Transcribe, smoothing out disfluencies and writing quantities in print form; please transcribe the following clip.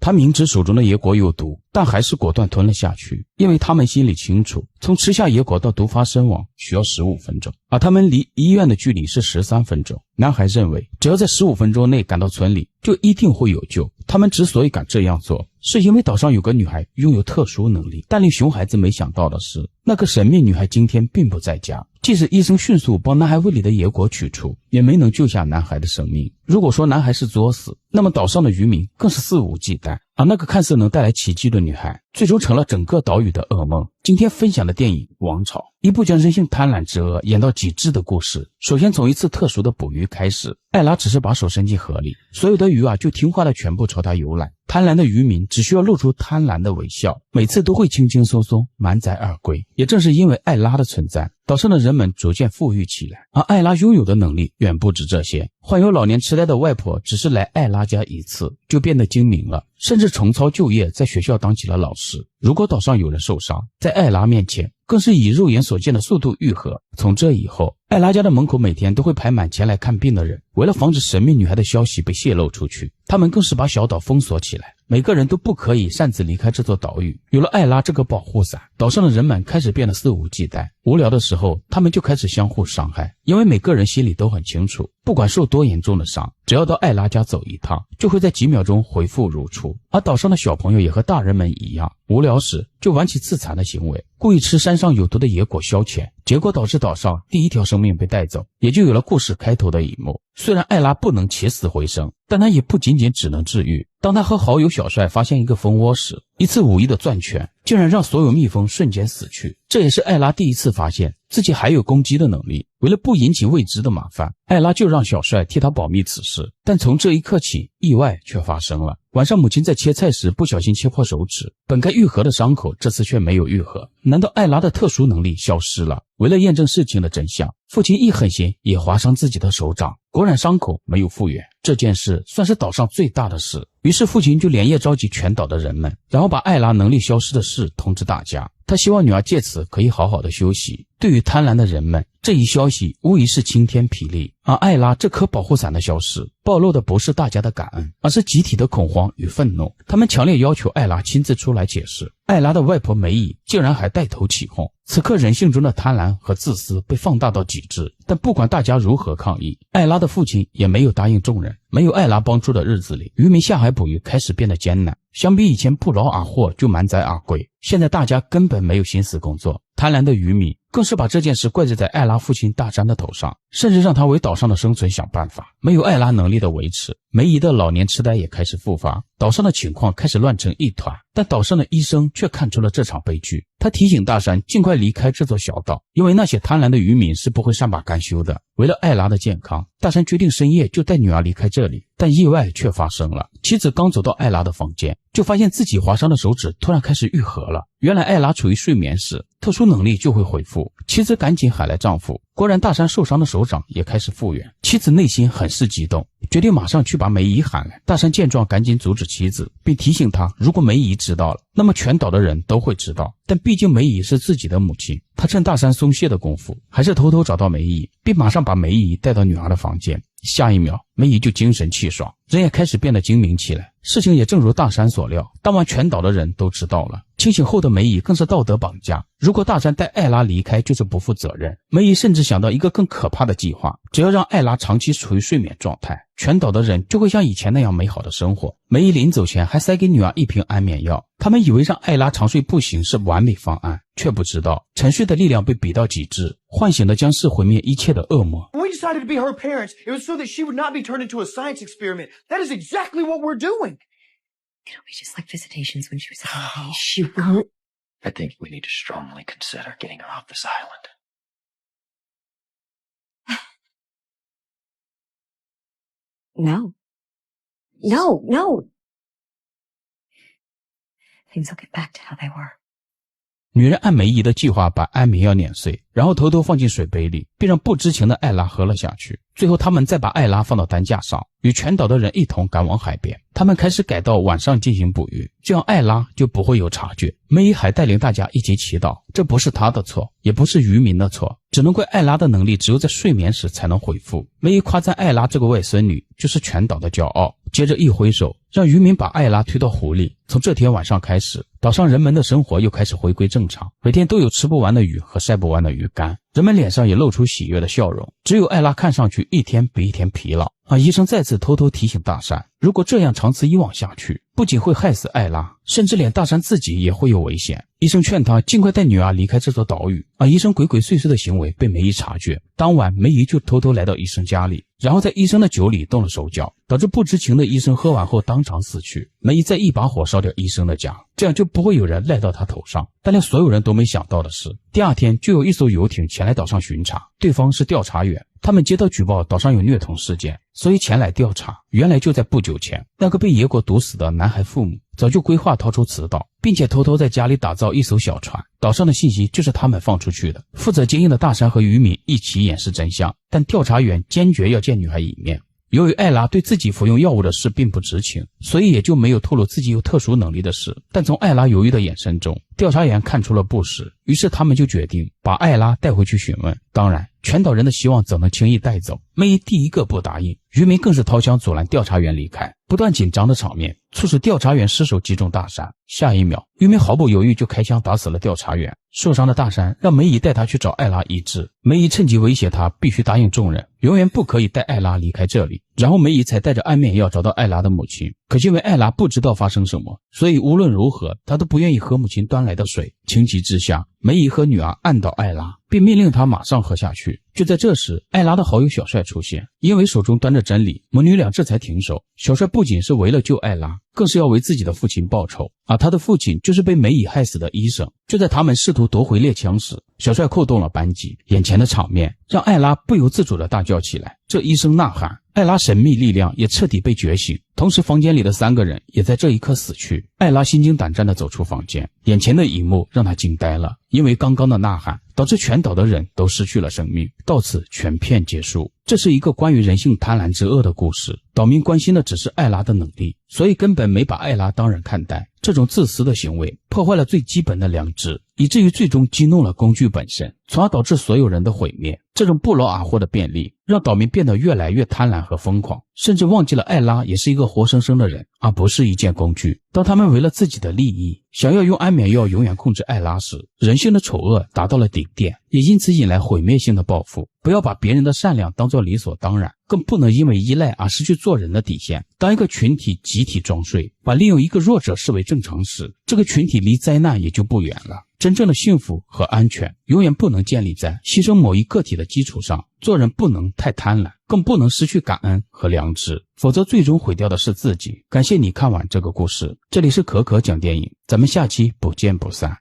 他明知手中的野果有毒，但还是果断吞了下去，因为他们心里清楚，从吃下野果到毒发身亡需要15分钟，而他们离医院的距离是13分钟。男孩认为，只要在15分钟内赶到村里，就一定会有救。他们之所以敢这样做，是因为岛上有个女孩拥有特殊能力。但令熊孩子没想到的是，那个神秘女孩今天并不在家。即使医生迅速帮男孩胃里的野果取出，也没能救下男孩的生命。如果说男孩是作死，那么岛上的渔民更是肆无忌惮。而那个看似能带来奇迹的女孩，最终成了整个岛屿的噩梦。今天分享的电影《王朝》，一部将人性贪婪之恶演到极致的故事。首先从一次特殊的捕鱼开始，艾拉只是把手伸进河里，所有的鱼就听话的全部朝他游来。贪婪的渔民只需要露出贪婪的微笑，每次都会轻轻松松满载而归。也正是因为艾拉的存在，岛上的人们逐渐富裕起来。而艾拉拥有的能力远不止这些，患有老年痴呆的外婆只是来艾拉家一次就变得精明了，甚至重操旧业，在学校当起了老师。如果岛上有人受伤，在艾拉面前更是以肉眼所见的速度愈合。从这以后，艾拉家的门口每天都会排满前来看病的人。为了防止神秘女孩的消息被泄露出去，他们更是把小岛封锁起来，每个人都不可以擅自离开这座岛屿。有了艾拉这个保护伞，岛上的人们开始变得肆无忌惮。无聊的时候，他们就开始相互伤害，因为每个人心里都很清楚，不管受多严重的伤，只要到艾拉家走一趟，就会在几秒钟恢复如初。而岛上的小朋友也和大人们一样，无聊时就玩起自残的行为，故意吃山上有毒的野果消遣，结果导致岛上第一条生命被带走，也就有了故事开头的一幕。虽然艾拉不能起死回生，但他也不仅仅只能治愈。当他和好友小帅发现一个蜂窝时，一次无意的攥拳竟然让所有蜜蜂瞬间死去。这也是艾拉第一次发现自己还有攻击的能力。为了不引起未知的麻烦，艾拉就让小帅替他保密此事。但从这一刻起，意外却发生了。晚上母亲在切菜时不小心切破手指，本该愈合的伤口这次却没有愈合。难道艾拉的特殊能力消失了？为了验证事情的真相，父亲一狠心也划伤自己的手掌，果然伤口没有复原。这件事算是岛上最大的事，于是父亲就连夜召集全岛的人们，然后把艾拉能力消失的事通知大家。他希望女儿借此可以好好的休息。对于贪婪的人们，这一消息无疑是晴天霹雳。而艾拉这颗保护伞的消失，暴露的不是大家的感恩，而是集体的恐慌与愤怒。他们强烈要求艾拉亲自出来解释。艾拉的外婆梅姨竟然还带头起哄。此刻人性中的贪婪和自私被放大到极致，但不管大家如何抗议，艾拉的父亲也没有答应众人。没有艾拉帮助的日子里，渔民下海捕鱼开始变得艰难。相比以前不劳而获就满载而归，现在大家根本没有心思工作。贪婪的渔民更是把这件事怪罪在艾拉父亲大山的头上，甚至让他为岛上的生存想办法。没有艾拉能力的维持，梅姨的老年痴呆也开始复发，岛上的情况开始乱成一团。但岛上的医生却看出了这场悲剧，他提醒大山尽快离开这座小岛，因为那些贪婪的渔民是不会善罢甘休的。为了艾拉的健康，大山决定深夜就带女儿离开这里，但意外却发生了。妻子刚走到艾拉的房间，就发现自己划伤的手指突然开始愈合了。原来艾拉处于睡眠时，特殊能力就会恢复。妻子赶紧喊来丈夫，果然大山受伤的手掌也开始复原。妻子内心很是激动，决定马上去把梅姨喊来。大山见状赶紧阻止妻子，并提醒她，如果梅姨知道了，那么全岛的人都会知道。但毕竟梅姨是自己的母亲，他趁大山松懈的功夫，还是偷偷找到梅姨，并马上把梅姨带到女儿的房间。下一秒，梅姨就精神气爽，人也开始变得精明起来。事情也正如大山所料，当晚全岛的人都知道了。清醒后的梅姨更是道德绑架，如果大山带艾拉离开就是不负责任。梅姨甚至想到一个更可怕的计划，只要让艾拉长期处于睡眠状态，全岛的人就会像以前那样美好的生活。梅姨临走前还塞给女儿一瓶安眠药，他们以为让艾拉长睡不醒是完美方案，却不知道沉睡的力量被比到极致，唤醒的将是毁灭一切的恶魔。 When we decided to be her parents, it was so that she would not be turned into a science experiment. That is exactly what we're doing. It'll be just like visitations when she was a baby. She won't. I think we need to strongly consider getting her off this island. No. No, no. Things will get back to how they were. 女人按梅姨的计划把安眠药碾碎，然后偷偷放进水杯里，并让不知情的艾拉喝了下去。最后他们再把艾拉放到担架上，与全岛的人一同赶往海边。他们开始改到晚上进行捕鱼，这样艾拉就不会有察觉。梅姨还带领大家一起祈祷，这不是她的错，也不是渔民的错，只能怪艾拉的能力只有在睡眠时才能恢复。梅姨夸赞艾拉这个外孙女就是全岛的骄傲。接着一挥手，让渔民把艾拉推到湖里。从这天晚上开始，岛上人们的生活又开始回归正常，每天都有吃不完的鱼和晒不完的鱼干，人们脸上也露出喜悦的笑容。只有艾拉看上去一天比一天疲劳。医生再次偷偷提醒大山，如果这样长此以往下去，不仅会害死艾拉，甚至连大山自己也会有危险。医生劝他尽快带女儿离开这座岛屿。医生鬼鬼祟祟的行为被梅姨察觉，当晚梅姨就偷偷来到医生家里，然后在医生的酒里动了手脚，导致不知情的医生喝完后当场死去。梅姨再一把火烧掉医生的家，这样就不会有人赖到他头上。但连所有人都没想到的是，第二天就有一艘游艇前来岛上巡查，对方是调查员。他们接到举报岛上有虐童事件，所以前来调查。原来就在不久前，那个被野果毒死的男孩父母早就规划逃出此岛，并且偷偷在家里打造一艘小船，岛上的信息就是他们放出去的。负责经营的大山和渔民一起掩饰真相，但调查员坚决要见女孩一面。由于艾拉对自己服用药物的事并不知情，所以也就没有透露自己有特殊能力的事。但从艾拉犹豫的眼神中，调查员看出了不实，于是他们就决定把艾拉带回去询问。当然，全岛人的希望怎能轻易带走？梅姨第一个不答应，渔民更是掏枪阻拦调查员离开。不断紧张的场面促使调查员失手击中大山，下一秒，渔民毫不犹豫就开枪打死了调查员。受伤的大山让梅姨带他去找艾拉医治，梅姨趁机威胁他必须答应众人，永远不可以带艾拉离开这里。然后梅姨才带着安眠药找到艾拉的母亲，可惜因为艾拉不知道发生什么，所以无论如何他都不愿意喝母亲端来的水。情急之下，梅姨和女儿按倒艾拉，并命令她马上喝下去。就在这时，艾拉的好友小帅出现，因为手中端着真理，母女俩这才停手。小帅不仅是为了救艾拉，更是要为自己的父亲报仇，而他的父亲就是被梅姨害死的医生。就在他们试图夺回猎枪时，小帅扣动了扳机，眼前的场面让艾拉不由自主地大叫起来。这一声呐喊，艾拉神秘力量也彻底被觉醒，同时房间里的3个人也在这一刻死去。艾拉心惊胆战地走出房间，眼前的一幕让他惊呆了，因为刚刚的呐喊导致全岛的人都失去了生命。到此全片结束。这是一个关于人性贪婪之恶的故事，岛民关心的只是艾拉的能力，所以根本没把艾拉当人看待。这种自私的行为破坏了最基本的良知，以至于最终激怒了工具本身，从而导致所有人的毁灭。这种不劳而获的便利让岛民变得越来越贪婪和疯狂，甚至忘记了艾拉也是一个活生生的人，而不是一件工具。当他们为了自己的利益想要用安眠药永远控制艾拉时，人性的丑恶达到了顶点，也因此引来毁灭性的报复。不要把别人的善良当作理所当然，更不能因为依赖而失去做人的底线。当一个群体集体装睡，把另有一个弱者视为正常时，这个群体离灾难也就不远了。真正的幸福和安全永远不能建立在牺牲某一个体的基础上，做人不能太贪婪，更不能失去感恩和良知，否则最终毁掉的是自己。感谢你看完这个故事，这里是可可讲电影，咱们下期不见不散。